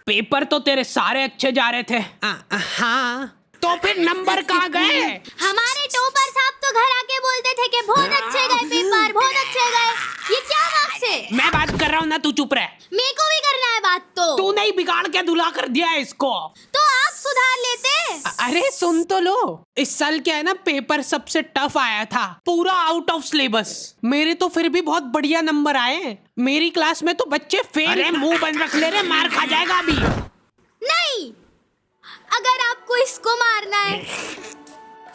Paper तो तेरे सारे अच्छे जा रहे थे। हाँ, तो फिर नंबर कहाँ गए? हमारे टॉपर साहब तो घर आके बोलते थे कि बहुत अच्छे गए पेपर, बहुत अच्छे गए। ये क्या मार्क्स है? मैं बात कर रहा हूँ ना, तू चुप रह। मेरे को भी करना है बात तो। तू नहीं, बिगाड़ के धुला कर दिया है इसको। तो आप सुधार लेते। अरे सुन तो लो, इस साल क्या है ना, पेपर सबसे टफ आया था, पूरा आउट ऑफ सिलेबस। मेरे तो फिर भी बहुत बढ़िया नंबर आए। मेरी क्लास में तो बच्चे फेल। अरे मुंह बंद रख ले रे, मार खा जाएगा अभी। नहीं, अगर आपको इसको मारना है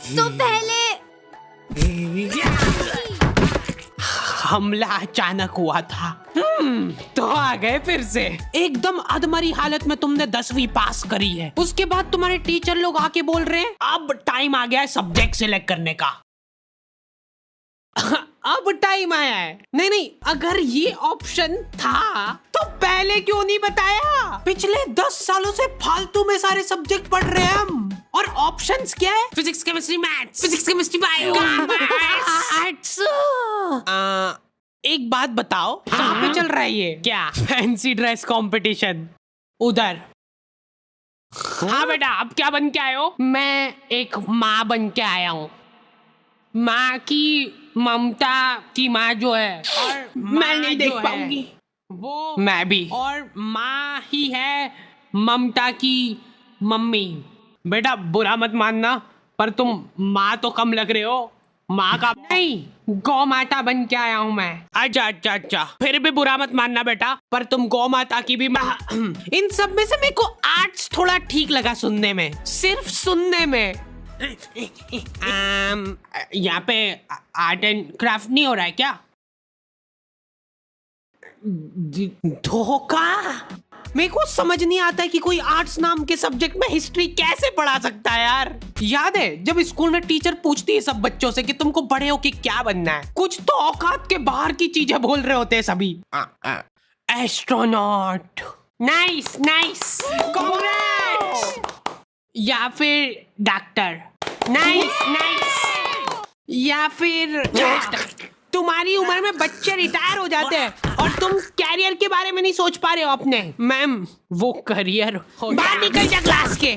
तो पहले हमला अचानक हुआ था। तो आ गए फिर से। एकदम अधमरी हालत में तुमने 10वीं पास करी है, उसके बाद तुम्हारे टीचर लोग आके बोल रहे हैं अब टाइम आ गया है सब्जेक्ट सिलेक्ट करने का। अब टाइम आया है। नहीं, अगर ये ऑप्शन था तो पहले क्यों नहीं बताया? पिछले 10 सालों से फालतू में सारे सब्जेक्ट पढ़ रहे हैं हम। और ऑप्शंस क्या है? Physics, chemistry, maths, physics, chemistry, bio, arts. एक बात बताओ, कहाँ पे चल रहा है ये? क्या फैंसी ड्रेस कंपटीशन? उधर। हाँ बेटा, अब क्या बन के आए हो? मैं एक माँ बन के आया हूँ। माँ की ममता की माँ जो है, और मैं नहीं देख पाऊंगी वो। मैं भी। और माँ ही है ममता की मम्मी। बेटा बुरा मत मानना, पर तुम माँ तो कम लग रहे हो। माँ का नहीं, गौ माता बन के आया हूँ मैं। अच्छा, फिर भी बुरा मत मानना बेटा, पर तुम गौ माता की भी माँ। इन सब में से मेरे को आर्ट्स थोड़ा ठीक लगा सुनने में, सिर्फ सुनने में। यहाँ पे आर्ट एंड क्राफ्ट नहीं हो रहा है क्या? धोखा। मेरे को समझ नहीं आता है कि कोई आर्ट्स नाम के सब्जेक्ट में हिस्ट्री कैसे पढ़ा सकता है यार। याद है जब स्कूल में टीचर पूछती है सब बच्चों से कि तुमको बड़े हो के क्या बनना है, कुछ तो औकात के बाहर की चीजें बोल रहे होते हैं सभी। एस्ट्रोनॉट। Nice, congrats. या फिर डॉक्टर। नाइस। या फिर तुम्हारी उम्र में बच्चे रिटायर हो जाते हैं और तुम कैरियर के बारे में नहीं सोच पा रहे हो अपने। मैम, वो करियर बाहर निकल जा क्लास के।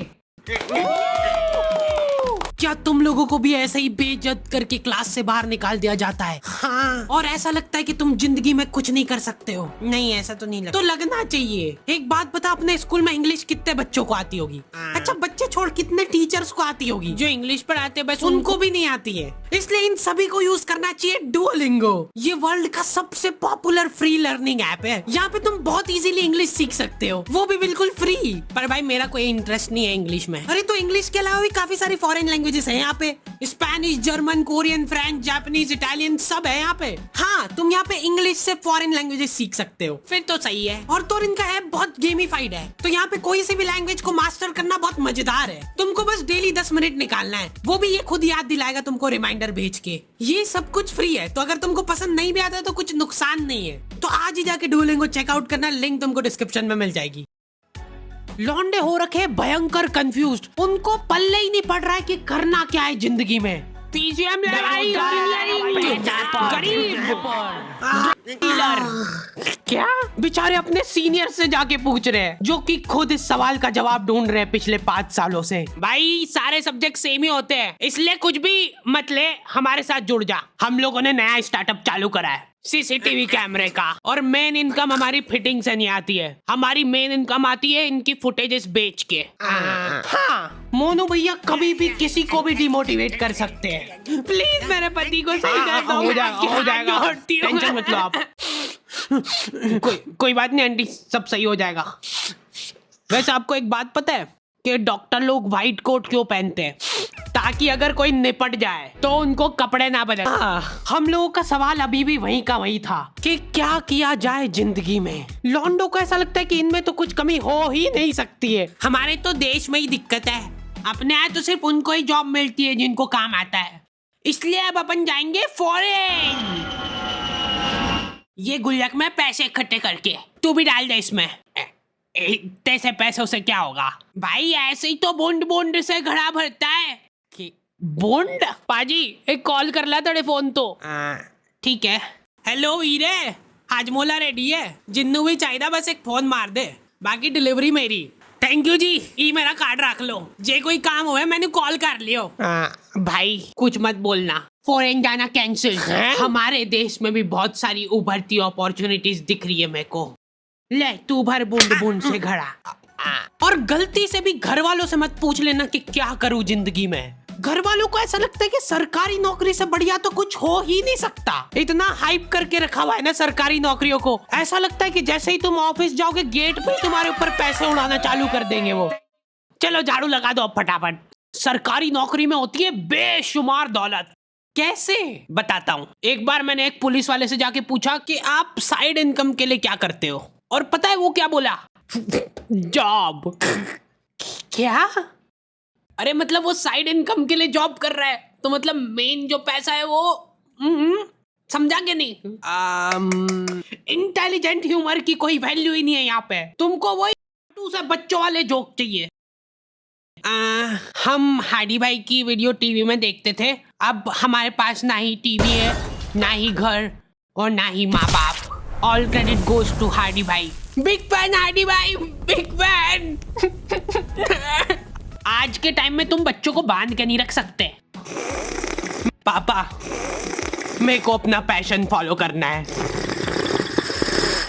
क्या तुम लोगों को भी ऐसे ही बेइज्जत करके क्लास से बाहर निकाल दिया जाता है? हाँ। और ऐसा लगता है कि तुम जिंदगी में कुछ नहीं कर सकते हो? नहीं, ऐसा तो नहीं लगता। तो लगना चाहिए। एक बात बता, अपने स्कूल में इंग्लिश कितने बच्चों को आती होगी? अच्छा, बच्चे छोड़, कितने टीचर्स को आती होगी? जो इंग्लिश पढ़ाते हैं बस उनको भी नहीं आती है। इसलिए इन सभी को यूज करना चाहिए डुओलिंगो। ये वर्ल्ड का सबसे पॉपुलर फ्री लर्निंग ऐप है। यहाँ पे तुम बहुत इजीली इंग्लिश सीख सकते हो, वो भी बिल्कुल फ्री। पर भाई मेरा कोई इंटरेस्ट नहीं है इंग्लिश में। अरे तो इंग्लिश के अलावा भी काफी सारी फॉरेन लैंग्वेजेस है यहाँ पे। Spanish, German, Korean, French, Japanese, Italian सब है यहाँ पे। हाँ, तुम यहाँ पे इंग्लिश से फॉरेन लैंग्वेजेस सीख सकते हो। फिर तो सही है। और तो इनका ऐप बहुत गेमिफाइड है, तो यहाँ पे कोई सी भी लैंग्वेज को मास्टर करना बहुत मजेदार है। तुमको बस डेली 10 मिनट निकालना है, वो भी ये खुद याद दिलाएगा तुमको रिमाइंडर भेज के। ये सब कुछ फ्री है, तो अगर तुमको पसंद नहीं भी आता है तो कुछ नुकसान नहीं है। तो आज ही जाके डुओलिंगो चेकआउट करना, लिंक तुमको डिस्क्रिप्शन में मिल जाएगी। लौंडे हो रखे भयंकर कंफ्यूज्ड, उनको पल्ले ही नहीं पड़ रहा है कि करना क्या है जिंदगी में। पीजीएम लड़ाई, क्या बेचारे अपने सीनियर से जाके पूछ रहे हैं, जो कि खुद इस सवाल का जवाब ढूंढ रहे हैं पिछले 5 सालों से। भाई सारे सब्जेक्ट सेम ही होते हैं, इसलिए कुछ भी मत ले, हमारे साथ जुड़ जा। हम लोगों ने नया स्टार्टअप चालू करा है, सीसीटीवी कैमरे का। और मेन इनकम हमारी फिटिंग से नहीं आती है, हमारी मेन इनकम आती है इनकी फुटेजेस बेच के। हाँ, मोनू भैया कभी भी किसी को भी डिमोटिवेट कर सकते हैं। प्लीज मेरे पति को सही कर दो। हो जाएगा, टेंशन मत लो आप। कोई बात नहीं आंटी, सब सही हो जाएगा। वैसे आपको एक बात पता है कि डॉक्टर लोग व्हाइट कोट क्यों पहनते हैं? ताकि अगर कोई निपट जाए तो उनको कपड़े ना बदले। हम लोगों का सवाल अभी भी वहीं का वहीं था कि क्या किया जाए जिंदगी में। लॉन्डो को ऐसा लगता है कि इनमें तो कुछ कमी हो ही नहीं सकती है। हमारे तो देश में ही दिक्कत है, अपने यहाँ तो सिर्फ उनको ही जॉब मिलती है जिनको काम आता है। इसलिए अब अपन जाएंगे फॉरेन। ये गुल्लक में पैसे इकट्ठे करके तू भी डाल दे इसमें। इतने से पैसों से क्या होगा भाई, ऐसे ही तो बॉन्ड से घड़ा भरता है। बॉन्ड? पाजी एक कॉल कर ला तेरे फोन तो। ठीक है। हेलो वीरे, हाजमोला रेडी है, जिन्नू भी चाहिए बस एक फोन मार दे, बाकी डिलीवरी मेरी। थैंक यू जी, ये मेरा कार्ड रख लो, जे कोई काम हुए मैंने कॉल कर लियो। भाई कुछ मत बोलना, फॉरेन जाना कैंसिल। हमारे देश में भी बहुत सारी उभरती अपॉर्चुनिटीज दिख रही है मेरे को। ले तू भर बूंद बूंद से घड़ा। और गलती से भी घर वालों से मत पूछ लेना कि क्या करूं जिंदगी में। घर वालों को ऐसा लगता है कि सरकारी नौकरी से बढ़िया तो कुछ हो ही नहीं सकता। इतना हाइप करके रखा हुआ है ना सरकारी नौकरियों को, ऐसा लगता है कि जैसे ही तुम ऑफिस जाओगे गेट पे तुम्हारे ऊपर पैसे उड़ाना चालू कर देंगे वो। चलो झाड़ू लगा दो अब फटाफट। सरकारी नौकरी में होती है बेशुमार दौलत। कैसे बताता हूँ। एक बार मैंने एक पुलिस वाले से जाके पूछा कि आप साइड इनकम के लिए क्या करते हो, और पता है वो क्या बोला? जॉब। क्या? अरे मतलब वो साइड इनकम के लिए जॉब कर रहा है, तो मतलब मेन जो पैसा है वो समझा के नहीं? इंटेलिजेंट ह्यूमर की कोई वैल्यू ही नहीं है यहाँ पे। तुमको वही से बच्चों वाले जोक चाहिए। हम हार्डी भाई की वीडियो टीवी में देखते थे, अब हमारे पास ना ही टीवी है, ना ही घर, और ना ही माँ बाप। All credit goes to Hardy भाई। बिग फैन हार्डी भाई, बिग फैन। आज के टाइम में तुम बच्चों को बांध के नहीं रख सकते। पापा मेरे को अपना पैशन फॉलो करना है,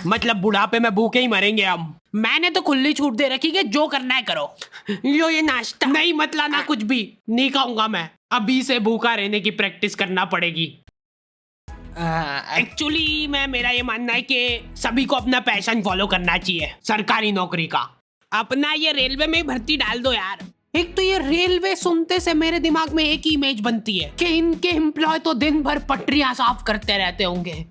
मतलब बुढ़ापे में भूखे ही मरेंगे हम। मैंने तो खुली छूट दे रखी कि जो करना है करो। लो ये नाश्ता। नहीं मत लाना, कुछ भी नहीं खाऊंगा मैं, अभी से भूखा रहने की प्रैक्टिस करना पड़ेगी। एक्चुअली मेरा ये मानना है कि सभी को अपना पैशन फॉलो करना चाहिए सरकारी नौकरी का। अपना ये रेलवे में भर्ती डाल दो यार। एक तो ये रेलवे सुनते से मेरे दिमाग में एक ही इमेज बनती है कि इनके एम्प्लॉय तो दिन भर पटरियां साफ करते रहते होंगे।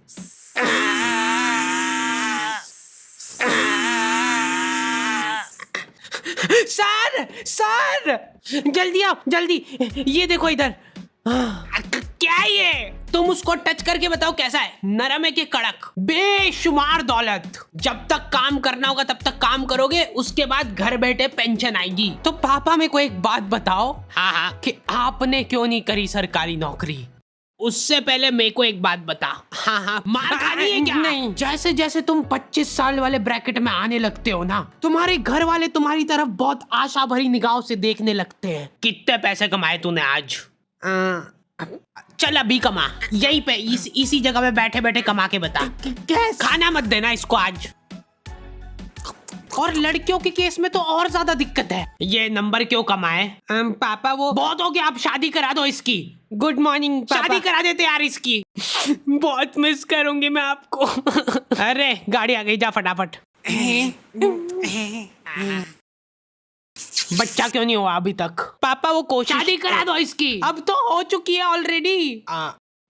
सर जल्दी आओ जल्दी, ये देखो इधर। क्या ये? तुम उसको टच करके बताओ कैसा है, नरम है कि कड़क? बेशुमार दौलत। जब तक काम करना होगा तब तक काम करोगे, उसके बाद घर बैठे पेंशन आएगी। तो पापा मेरे को एक बात बताओ, हाँ कि आपने क्यों नहीं करी सरकारी नौकरी? उससे पहले मेरे को एक बात बता। हाँ मार खानी है क्या? नहीं, जैसे जैसे तुम 25 साल वाले ब्रैकेट में आने लगते हो ना, तुम्हारे घर वाले तुम्हारी तरफ बहुत आशा भरी निगाहों से देखने लगते हैं। कितने पैसे कमाए तूने आज? चल अभी कमा, यहीं पे इसी जगह पे बैठे बैठे कमा के बता। खाना मत देना इसको आज। और लड़कियों के केस में तो और ज्यादा दिक्कत है। ये नंबर क्यों कमाए? पापा वो बहुत हो गया, आप शादी करा दो इसकी। गुड मॉर्निंग पापा। शादी करा देते यार इसकी। बहुत मिस करूंगी मैं आपको। अरे गाड़ी आ गई, जा फटाफट। बच्चा क्यों नहीं हुआ अभी तक? पापा वो कोशिश। शादी करा दो इसकी। अब तो हो चुकी है ऑलरेडी।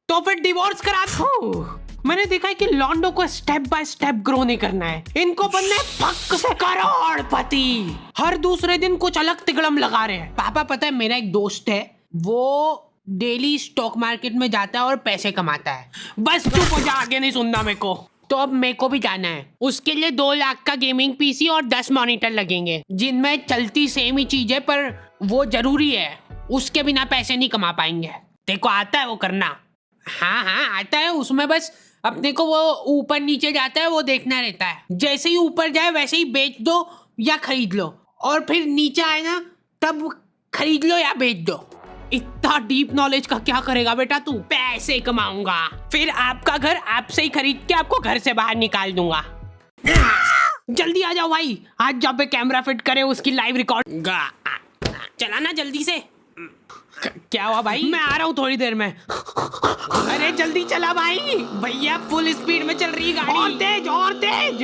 तो फिर डिवोर्स करा दो। मैंने देखा है कि लॉन्डो को स्टेप बाय स्टेप ग्रो नहीं करना है, इनको बनना है फक से करोड़पति। हर दूसरे दिन कुछ अलग तिगड़म लगा रहे हैं। पापा पता है मेरा एक दोस्त है, वो डेली स्टॉक मार्केट में जाता है और पैसे कमाता है। बस चुप हो जा, आगे नहीं सुनना मेरे को। तो अब मेरे को भी जाना है, उसके लिए 2 लाख का गेमिंग पीसी और 10 मॉनिटर लगेंगे, जिनमें चलती सेम ही चीज है, पर वो जरूरी है, उसके बिना पैसे नहीं कमा पाएंगे। देखो आता है वो करना? हाँ आता है, उसमें बस अपने को वो ऊपर नीचे जाता है वो देखना रहता है। जैसे ही ऊपर जाए वैसे ही बेच दो या खरीद लो, और फिर नीचे आए ना तब खरीद लो या बेच दो। इतना डीप नॉलेज का क्या करेगा बेटा तू? पैसे कमाऊंगा, फिर आपका घर आपसे ही खरीद के आपको घर से बाहर निकाल दूंगा। जल्दी आ जाओ भाई, आज जहाँ पे कैमरा फिट करे उसकी लाइव रिकॉर्ड। चला ना जल्दी से। क्या हुआ भाई? मैं आ रहा हूँ थोड़ी देर में। अरे जल्दी चला भाई, भैया फुल स्पीड में चल रही गाड़ी। और तेज और तेज।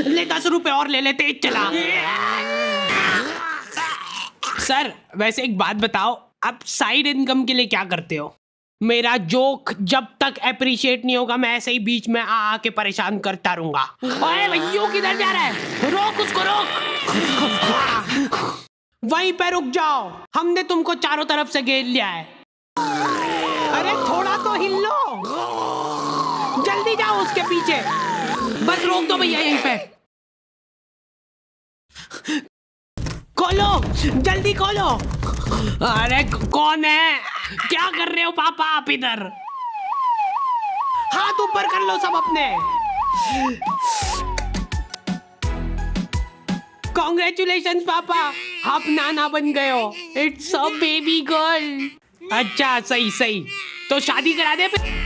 ले 10 रुपए और ले ले, तेज चला। सर वैसे एक बात बताओ, आप साइड इनकम के लिए क्या करते हो? मेरा जोक जब तक अप्रिशिएट नहीं होगा मैं ऐसे ही बीच में आके परेशान करता रहूंगा। ओए भैया किधर जा रहा है? रोक उसको, रोक। वहीं पे रुक जाओ, हमने तुमको चारों तरफ से घेर लिया है। अरे थोड़ा तो हिल लो, जल्दी जाओ उसके पीछे। बस रोक दो भैया यहीं पे। खोलो जल्दी खोलो। अरे कौन है? क्या कर रहे हो पापा आप इधर? हाथ ऊपर कर लो सब अपने। कॉन्ग्रेचुलेशंस पापा, आप नाना बन गए हो। It's a baby girl. अच्छा सही सही, तो शादी करा दे फिर।